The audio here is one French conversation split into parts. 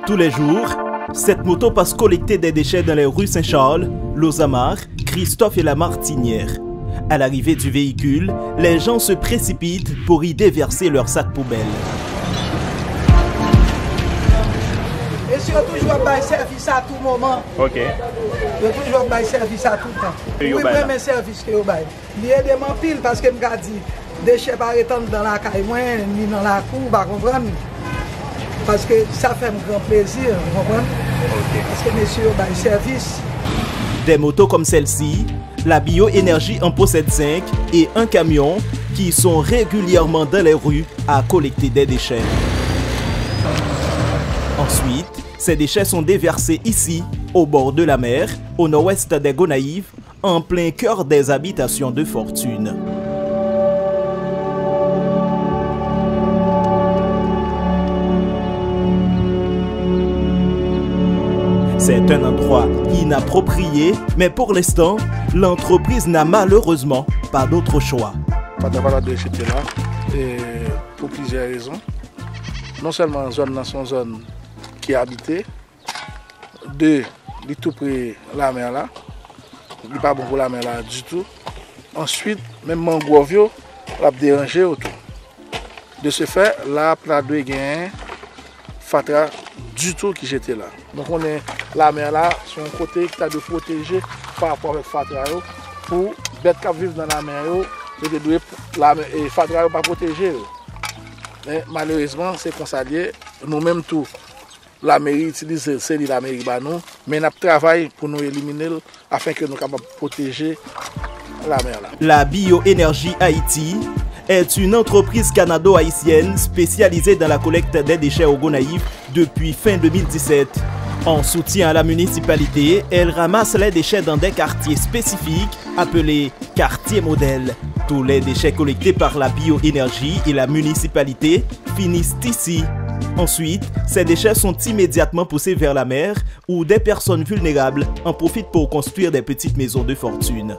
Tous les jours, cette moto passe collecter des déchets dans les rues Saint-Charles, Los-Amars, Christophe et la Martinière. À l'arrivée du véhicule, les gens se précipitent pour y déverser leurs sacs poubelles. Et si on toujours bail service à tout moment. Ok. On toujours bail service à tout temps. Oui, premier service que vous bail. Il y a des pile parce que me dit déchets par étant dans la caille moi ni dans la cour, pas comprendre. Parce que ça fait un grand plaisir, vous comprenez? Parce que messieurs bail service. Des motos comme celle-ci, la Bioénergie en possède 5 et un camion qui sont régulièrement dans les rues à collecter des déchets. Ensuite, ces déchets sont déversés ici, au bord de la mer, au nord-ouest des Gonaïves, en plein cœur des habitations de fortune. C'est un endroit inapproprié, mais pour l'instant, l'entreprise n'a malheureusement pas d'autre choix. Pas d'avoir de déchets là, et pour plusieurs raisons. Non seulement la zone, son zone qui est habitée, deux, il est tout près de la mer là, il n'est pas bon pour la mer là du tout. Ensuite, même Mangrovio, il a dérangé autour. De ce fait, là, il y a deux fatra du tout qui j'étais là. Donc on est la mer là, sur un côté qui a de protéger par rapport avec fatra pour bêtes qui vivent dans la mer, et fatra pas protéger. Mais malheureusement, c'est comme ça lié. Nous-mêmes tout, la mairie utilise c'est la mairie nous, mais nous travaillons pour nous éliminer afin que nous puissions protéger la mer là. La Bioénergie Haïti est une entreprise canado-haïtienne spécialisée dans la collecte des déchets aux Gonaïves depuis fin 2017. En soutien à la municipalité, elle ramasse les déchets dans des quartiers spécifiques appelés quartiers modèles. Tous les déchets collectés par la Bioénergie et la municipalité finissent ici. Ensuite, ces déchets sont immédiatement poussés vers la mer où des personnes vulnérables en profitent pour construire des petites maisons de fortune.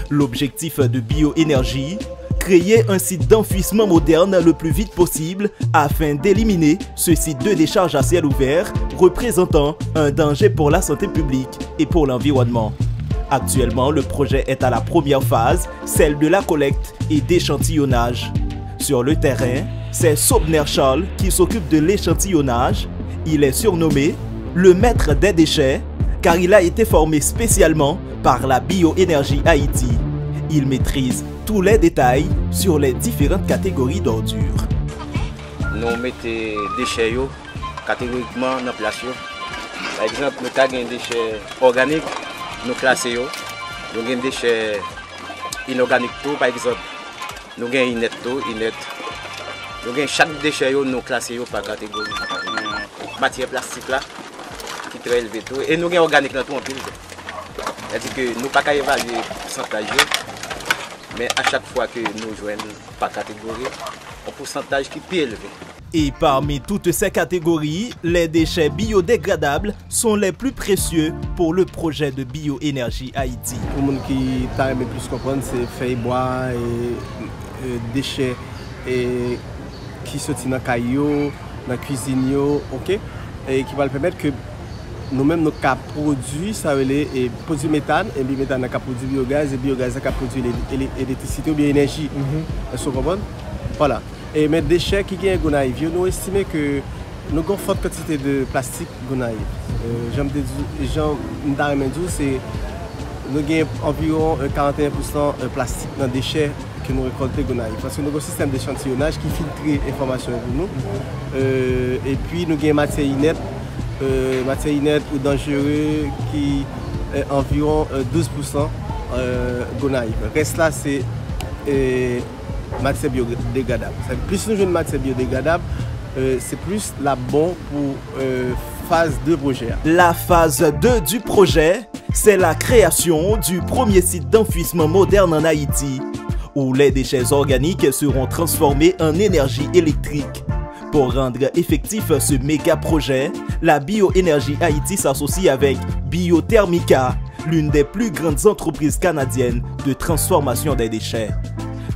L'objectif de Bioénergie, créer un site d'enfouissement moderne le plus vite possible afin d'éliminer ce site de décharge à ciel ouvert représentant un danger pour la santé publique et pour l'environnement. Actuellement, le projet est à la première phase, celle de la collecte et d'échantillonnage. Sur le terrain, c'est Sobner Charles qui s'occupe de l'échantillonnage. Il est surnommé le maître des déchets car il a été formé spécialement par la Bioénergie Haïti. Il maîtrise tous les détails sur les différentes catégories d'ordures. Nous mettons des déchets catégoriquement dans la place. Par exemple, nous avons des déchets organiques, nous classons. Nous avons des déchets inorganiques, par exemple. Nous avons inert. Nous avons chaque déchet, nous classons par catégorie. Matière plastique là, qui est très élevée. Et nous avons organique dans tout en pile. C'est-à-dire que nous ne pouvons pas évaluer le pourcentage. Mais à chaque fois que nous jouons par catégorie, un pourcentage qui est plus élevé. Et parmi toutes ces catégories, les déchets biodégradables sont les plus précieux pour le projet de Bioénergie Haïti. Pour les gens qui aiment plus comprendre, c'est feuilles bois et déchets et qui sortent dans le caillou, dans la cuisine, ok? Et qui va permettre que nous-mêmes nous avons produit ça et produit méthane et méthane a produit biogaz et biogaz a produit l'électricité ou bien l'énergie. Est-ce que vous comprenez? Voilà. Et mes déchets qui sont Gonaïves, nous estimons que nous avons une forte quantité de plastique Gonaïve. J'aime dire c'est nous avons environ 41% de plastique dans les déchets que nous récoltons Gonaïve. Parce que nous avons un système d'échantillonnage qui filtre l'information pour nous. Et puis nous avons matière inerte. Matière inerte ou dangereux qui est environ 12% Gonaïve. Le reste là c'est matière biodégradable. Plus nous jouons de matière biodégradable, c'est plus la bonne pour phase 2 projet. La phase 2 du projet, c'est la création du premier site d'enfouissement moderne en Haïti, où les déchets organiques seront transformés en énergie électrique. Pour rendre effectif ce méga projet, la Bioénergie Haïti s'associe avec Biothermica, l'une des plus grandes entreprises canadiennes de transformation des déchets.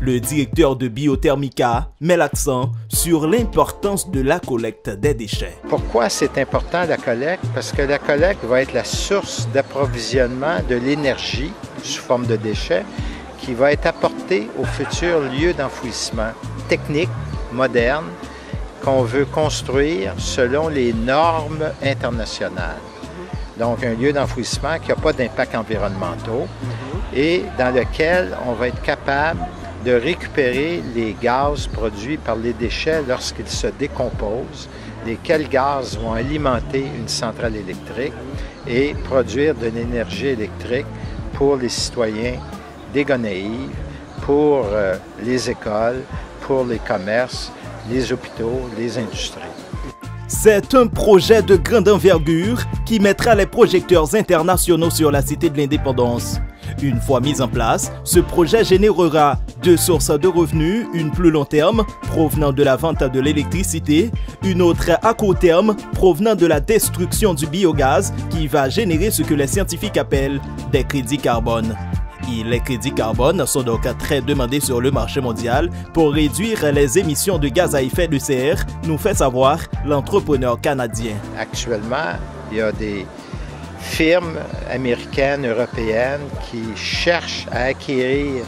Le directeur de Biothermica met l'accent sur l'importance de la collecte des déchets. Pourquoi c'est important la collecte? Parce que la collecte va être la source d'approvisionnement de l'énergie sous forme de déchets qui va être apportée au futur lieu d'enfouissement technique, moderne, qu'on veut construire selon les normes internationales. Donc un lieu d'enfouissement qui n'a pas d'impact environnementaux et dans lequel on va être capable de récupérer les gaz produits par les déchets lorsqu'ils se décomposent, lesquels gaz vont alimenter une centrale électrique et produire de l'énergie électrique pour les citoyens des Gonaïves, pour les écoles, pour les commerces, les hôpitaux, les industries. C'est un projet de grande envergure qui mettra les projecteurs internationaux sur la Cité de l'Indépendance. Une fois mis en place, ce projet générera deux sources de revenus, une plus long terme provenant de la vente de l'électricité, une autre à court terme provenant de la destruction du biogaz qui va générer ce que les scientifiques appellent des crédits carbone. Et les crédits carbone sont donc très demandés sur le marché mondial pour réduire les émissions de gaz à effet de serre, nous fait savoir l'entrepreneur canadien. Actuellement, il y a des firmes américaines, européennes qui cherchent à acquérir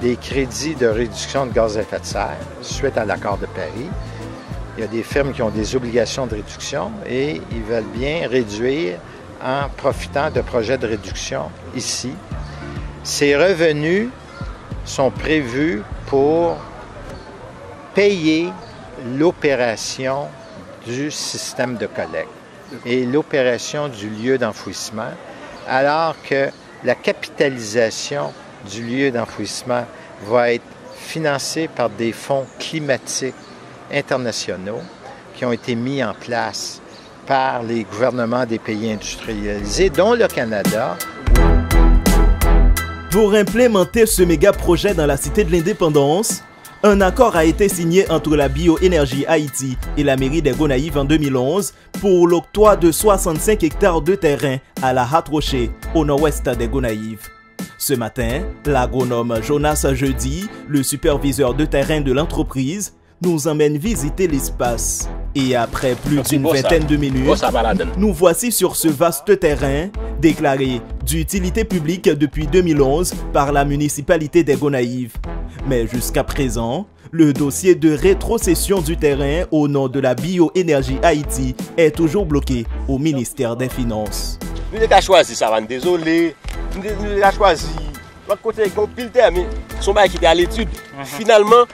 des crédits de réduction de gaz à effet de serre suite à l'accord de Paris. Il y a des firmes qui ont des obligations de réduction et ils veulent bien réduire en profitant de projets de réduction ici. Ces revenus sont prévus pour payer l'opération du système de collecte et l'opération du lieu d'enfouissement, alors que la capitalisation du lieu d'enfouissement va être financée par des fonds climatiques internationaux qui ont été mis en place par les gouvernements des pays industrialisés, dont le Canada. Pour implémenter ce méga projet dans la Cité de l'Indépendance, un accord a été signé entre la Bioénergie Haïti et la mairie des Gonaïves en 2011 pour l'octroi de 65 hectares de terrain à la Haute-Rocher, au nord-ouest des Gonaïves. Ce matin, l'agronome Jonas Jeudi, le superviseur de terrain de l'entreprise, nous emmène visiter l'espace. Et après plus d'une vingtaine de minutes, nous voici sur ce vaste terrain, déclaré d'utilité publique depuis 2011 par la municipalité des Gonaïves. Mais jusqu'à présent, le dossier de rétrocession du terrain au nom de la Bioénergie Haïti est toujours bloqué au ministère des Finances. Nous avons choisi ça, désolé. Nous avons choisi. L'autre côté, on pile terme, son bail qui était à l'étude. Finalement,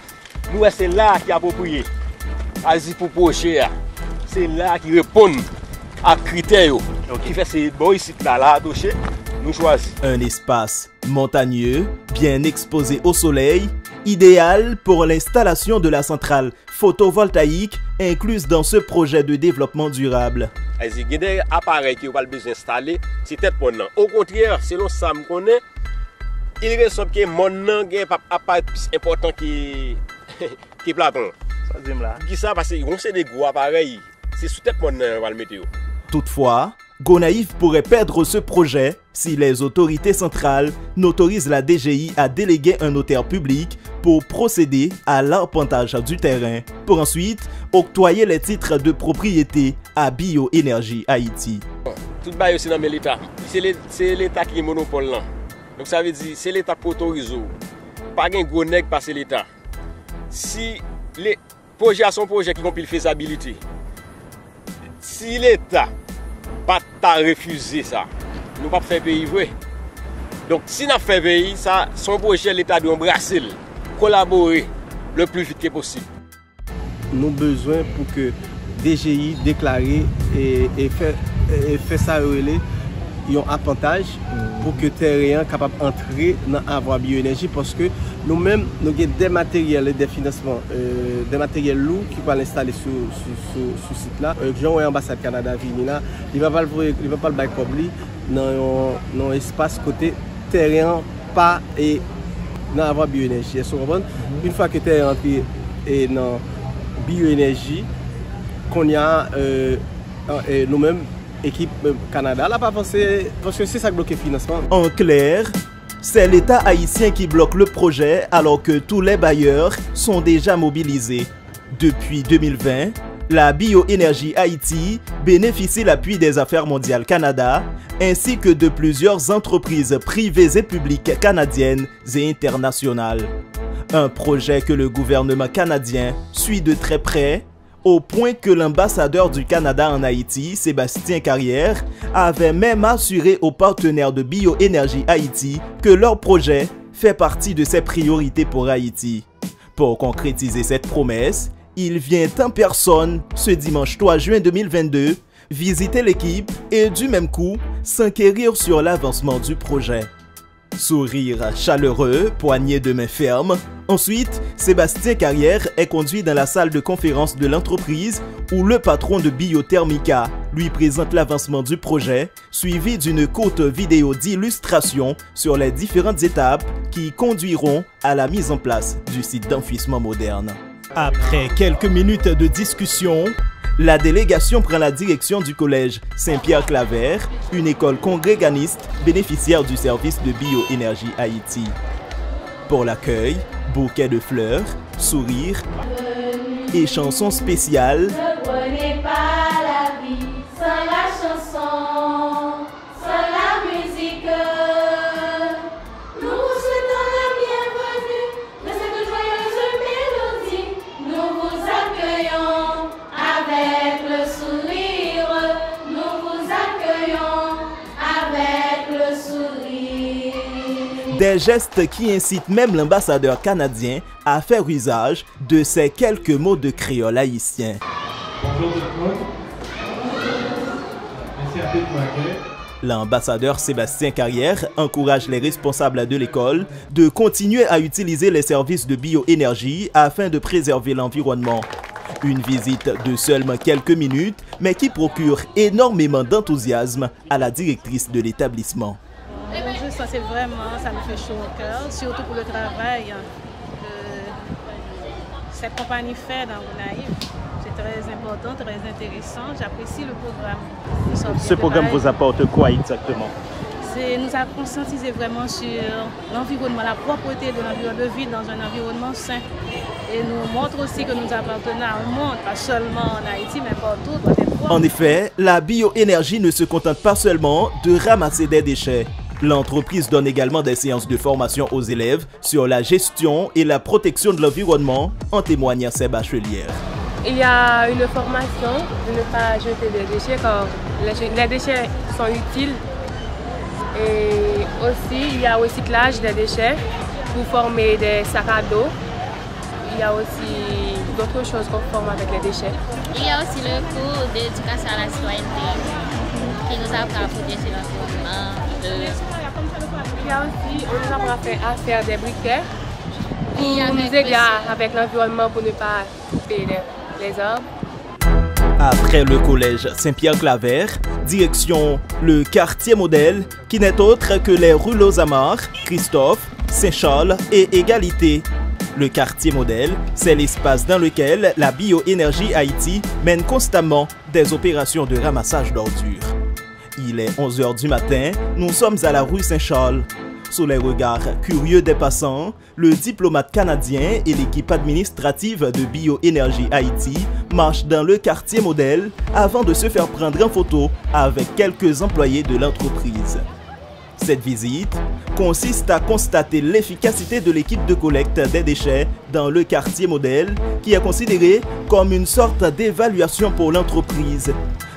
nous, c'est là qui est approprié. Asie pour projet, c'est là qui répond à critères. Qui fait ces bons sites là, dossier, nous choisissons. Un espace montagneux, bien exposé au soleil, idéal pour l'installation de la centrale photovoltaïque incluse dans ce projet de développement durable. Il y a des appareils qui ont besoin d'installer, c'est peut-être bon. Au contraire, selon ça, je connais, il ressemble que mon nom est un appareil plus important que Platon. Qui ça parce que c'est des gros appareils, c'est sous tête mon nom va le mettre. Toutefois, Gonaïves pourrait perdre ce projet si les autorités centrales n'autorisent la DGI à déléguer un notaire public pour procéder à l'arpentage du terrain, pour ensuite octroyer les titres de propriété à Bioénergie Haïti. Tout le bail c'est dans l'État. C'est l'État qui est monopole là. Donc ça veut dire c'est l'État qui autorise. Pas un gros nègre passer l'État. Si les projets sont projets qui ont pile faisabilité, si l'État pas refusé ça, nous pas faire pays vrai. Donc si nous fait pays ça, son projet l'État doit embrasser, collaborer le plus vite que possible. Nous avons besoin pour que DGI déclare et fait ça un avantage pour que les terrains soient capables d'entrer dans la bioénergie parce que nous-mêmes, nous avons des matériels et des financements, des matériels lourds qui peuvent l'installer sur ce site-là. Jean l'ambassade Canada là, il ne va pas le bail dans un espace côté terrain pas et dans la bioénergie. Une fois que le terrain est dans la bioénergie, qu'on y a nous-mêmes équipe Canada là pas pensé parce que c'est ça qui bloque le financement. En clair, c'est l'État haïtien qui bloque le projet alors que tous les bailleurs sont déjà mobilisés. Depuis 2020, la Bioénergie Haïti bénéficie l'appui des Affaires mondiales Canada ainsi que de plusieurs entreprises privées et publiques canadiennes et internationales. Un projet que le gouvernement canadien suit de très près, au point que l'ambassadeur du Canada en Haïti, Sébastien Carrière, avait même assuré aux partenaires de Bioénergie Haïti que leur projet fait partie de ses priorités pour Haïti. Pour concrétiser cette promesse, il vient en personne ce dimanche 3 juin 2022 visiter l'équipe et du même coup s'enquérir sur l'avancement du projet. Sourire chaleureux, poignée de main ferme. Ensuite, Sébastien Carrière est conduit dans la salle de conférence de l'entreprise où le patron de Biothermica lui présente l'avancement du projet, suivi d'une courte vidéo d'illustration sur les différentes étapes qui conduiront à la mise en place du site d'enfouissement moderne. Après quelques minutes de discussion, la délégation prend la direction du collège Saint-Pierre-Claver, une école congréganiste bénéficiaire du service de Bioénergie Haïti. Pour l'accueil, bouquet de fleurs, sourires et chansons spéciales. Ne prenez pas la vie sans la chanson, sans la musique. Nous vous souhaitons la bienvenue de cette joyeuse mélodie. Nous vous accueillons avec le sourire. Nous vous accueillons avec le sourire. Des gestes qui incitent même l'ambassadeur canadien à faire usage de ces quelques mots de créole haïtien. Bonjour tout le monde. Merci un peu de m'accueillir. L'ambassadeur Sébastien Carrière encourage les responsables de l'école de continuer à utiliser les services de bioénergie afin de préserver l'environnement. Une visite de seulement quelques minutes, mais qui procure énormément d'enthousiasme à la directrice de l'établissement. Ça, c'est vraiment, ça me fait chaud au cœur, surtout pour le travail que cette compagnie fait dans Gonaïves. C'est très important, très intéressant. J'apprécie le programme. Ce programme vous apporte quoi exactement? Nous a conscientisé vraiment sur l'environnement, la propreté de l'environnement, de vivre dans un environnement sain. Et nous montre aussi que nous appartenons à un monde, pas seulement en Haïti, mais partout. En effet, la bioénergie ne se contente pas seulement de ramasser des déchets. L'entreprise donne également des séances de formation aux élèves sur la gestion et la protection de l'environnement, en témoignant ses bachelières. Il y a une formation de ne pas jeter des déchets car les déchets sont utiles. Et aussi, il y a aussi recyclage des déchets pour former des sacs à dos. Il y a aussi d'autres choses qu'on forme avec les déchets. Il y a aussi le cours d'éducation à la citoyenneté qui nous apprend à protéger l'environnement. Il y a aussi, on nous apprend à faire des briquets pour nous aider avec l'environnement pour ne pas couper les arbres. Après le collège Saint-Pierre-Claver, direction le quartier modèle qui n'est autre que les rues Lozamar, Christophe, Saint-Charles et Égalité. Le quartier modèle, c'est l'espace dans lequel la Bioénergie Haïti mène constamment des opérations de ramassage d'ordures. Il est 11 h du matin, nous sommes à la rue Saint-Charles. Sous les regards curieux des passants, le diplomate canadien et l'équipe administrative de Bioénergie Haïti marchent dans le quartier modèle avant de se faire prendre en photo avec quelques employés de l'entreprise. Cette visite consiste à constater l'efficacité de l'équipe de collecte des déchets dans le quartier modèle qui est considéré comme une sorte d'évaluation pour l'entreprise.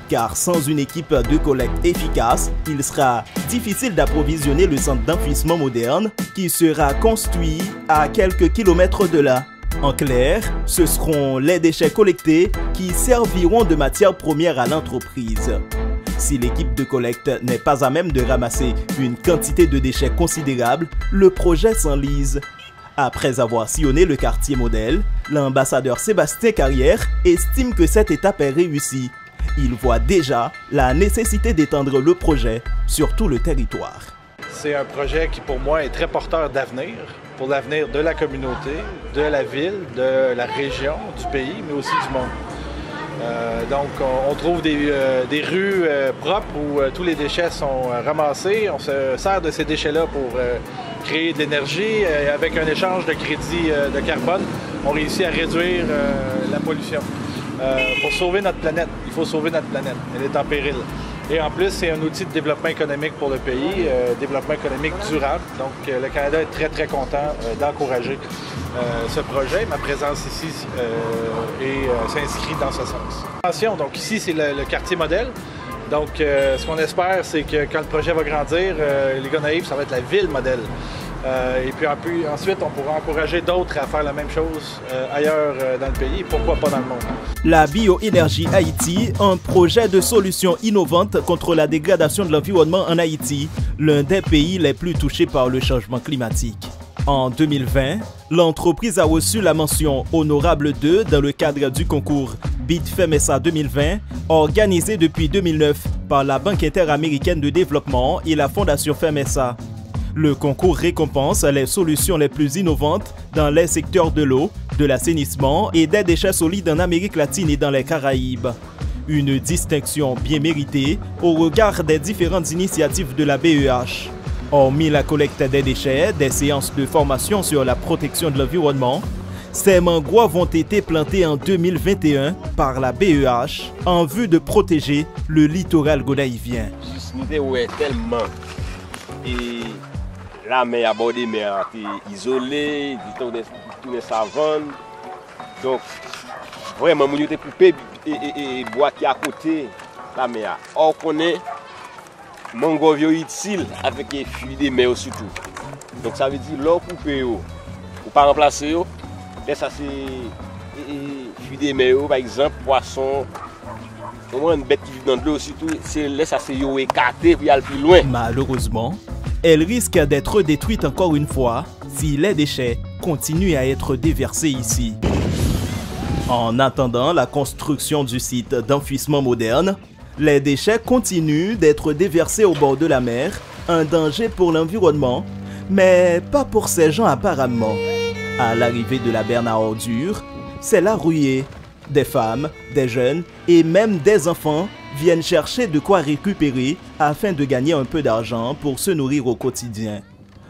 Car sans une équipe de collecte efficace, il sera difficile d'approvisionner le centre d'enfouissement moderne qui sera construit à quelques kilomètres de là. En clair, ce seront les déchets collectés qui serviront de matière première à l'entreprise. Si l'équipe de collecte n'est pas à même de ramasser une quantité de déchets considérable, le projet s'enlise. Après avoir sillonné le quartier modèle, l'ambassadeur Sébastien Carrière estime que cette étape est réussie. Il voit déjà la nécessité d'étendre le projet sur tout le territoire. C'est un projet qui pour moi est très porteur d'avenir, pour l'avenir de la communauté, de la ville, de la région, du pays, mais aussi du monde. Donc on trouve des rues propres où tous les déchets sont ramassés. On se sert de ces déchets-là pour créer de l'énergie. Avec un échange de crédits de carbone, on réussit à réduire la pollution. Pour sauver notre planète, il faut sauver notre planète. Elle est en péril. Et en plus, c'est un outil de développement économique pour le pays, développement économique durable. Donc, le Canada est très, très content d'encourager ce projet. Ma présence ici s'inscrit dans ce sens. Attention, donc ici, c'est le quartier modèle. Donc, ce qu'on espère, c'est que quand le projet va grandir, les Gonaïves, ça va être la ville modèle. Et puis ensuite, on pourra encourager d'autres à faire la même chose ailleurs dans le pays, pourquoi pas dans le monde. La Bioénergie Haïti, un projet de solution innovante contre la dégradation de l'environnement en Haïti, l'un des pays les plus touchés par le changement climatique. En 2020, l'entreprise a reçu la mention Honorable 2 dans le cadre du concours BID FEMESA 2020, organisé depuis 2009 par la Banque interaméricaine de développement et la Fondation FEMESA. Le concours récompense les solutions les plus innovantes dans les secteurs de l'eau, de l'assainissement et des déchets solides en Amérique latine et dans les Caraïbes. Une distinction bien méritée au regard des différentes initiatives de la BEH. Hormis la collecte des déchets, des séances de formation sur la protection de l'environnement, ces mangroves ont été plantés en 2021 par la BEH en vue de protéger le littoral gonaïvien. La mer abordée, mais isolée, tout est savane. Donc, vraiment, on était coupé et bois qui est à côté la mer. Or, on connaît mangrove utile avec les fruits de mer surtout. Donc, ça veut dire l'eau coupée, ou pas remplacer, et ça c'est fruits de mer, par exemple, poisson. Au moins, une bête qui vit dans l'eau surtout, c'est ça c'est écarté pour aller plus loin. Malheureusement, elle risque d'être détruite encore une fois si les déchets continuent à être déversés ici. En attendant la construction du site d'enfouissement moderne, les déchets continuent d'être déversés au bord de la mer, un danger pour l'environnement, mais pas pour ces gens apparemment. À l'arrivée de la berne à ordures, c'est la ruée. Des femmes, des jeunes et même des enfants viennent chercher de quoi récupérer afin de gagner un peu d'argent pour se nourrir au quotidien.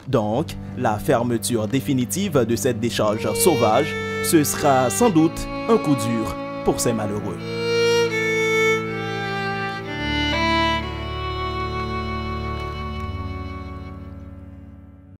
Donc, la fermeture définitive de cette décharge sauvage, ce sera sans doute un coup dur pour ces malheureux.